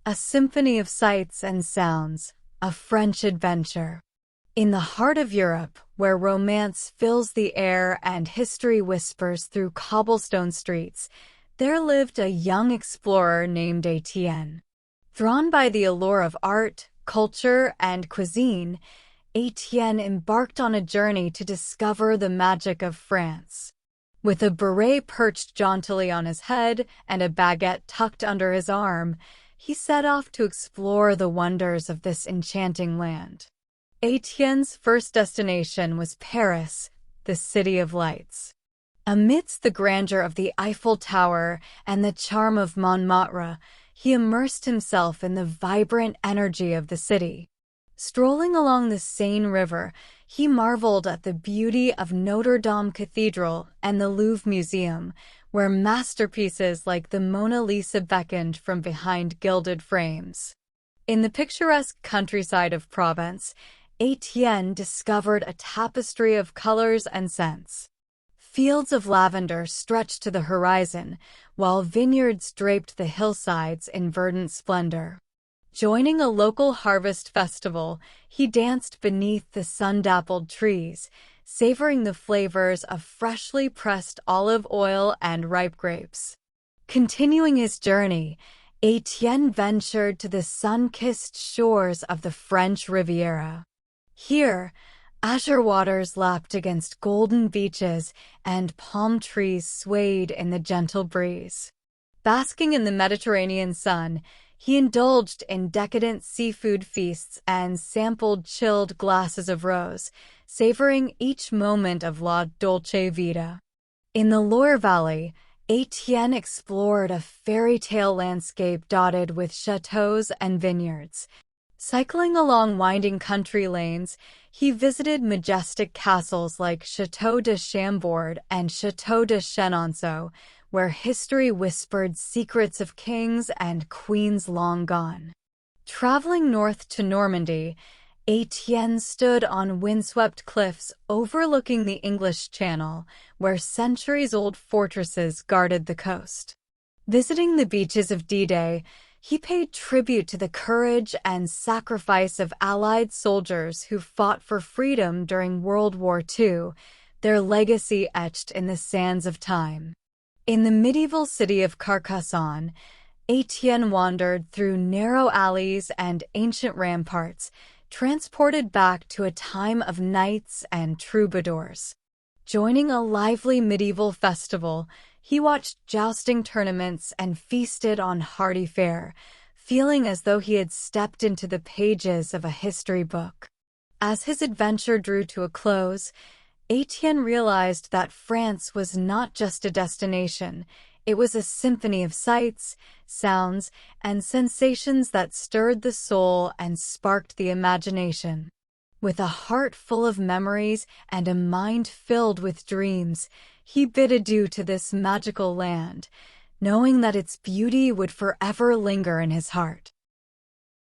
A symphony of sights and sounds, a French adventure. In the heart of Europe, where romance fills the air and history whispers through cobblestone streets, there lived a young explorer named Etienne. Drawn by the allure of art, culture, and cuisine, Etienne embarked on a journey to discover the magic of France. With a beret perched jauntily on his head and a baguette tucked under his arm, he set off to explore the wonders of this enchanting land. Etienne's first destination was Paris, the City of Lights. Amidst the grandeur of the Eiffel Tower and the charm of Montmartre, he immersed himself in the vibrant energy of the city. Strolling along the Seine River, he marveled at the beauty of Notre Dame Cathedral and the Louvre Museum, where masterpieces like the Mona Lisa beckoned from behind gilded frames. In the picturesque countryside of Provence, Etienne discovered a tapestry of colors and scents. Fields of lavender stretched to the horizon, while vineyards draped the hillsides in verdant splendor. Joining a local harvest festival, he danced beneath the sun-dappled trees, savoring the flavors of freshly pressed olive oil and ripe grapes. Continuing his journey, Etienne ventured to the sun-kissed shores of the French Riviera. Here, azure waters lapped against golden beaches and palm trees swayed in the gentle breeze. Basking in the Mediterranean sun, he indulged in decadent seafood feasts and sampled chilled glasses of rose, savoring each moment of la dolce vita. In the Loire Valley, Etienne explored a fairy tale landscape dotted with châteaux and vineyards. Cycling along winding country lanes, he visited majestic castles like Château de Chambord and Château de Chenonceau, where history whispered secrets of kings and queens long gone. Traveling north to Normandy, Etienne stood on windswept cliffs overlooking the English Channel, where centuries-old fortresses guarded the coast. Visiting the beaches of D-Day, he paid tribute to the courage and sacrifice of Allied soldiers who fought for freedom during World War II, their legacy etched in the sands of time. In the medieval city of Carcassonne, Etienne wandered through narrow alleys and ancient ramparts, transported back to a time of knights and troubadours. Joining a lively medieval festival, he watched jousting tournaments and feasted on hearty fare, feeling as though he had stepped into the pages of a history book. As his adventure drew to a close, Etienne realized that France was not just a destination, it was a symphony of sights, sounds, and sensations that stirred the soul and sparked the imagination. With a heart full of memories and a mind filled with dreams, he bid adieu to this magical land, knowing that its beauty would forever linger in his heart.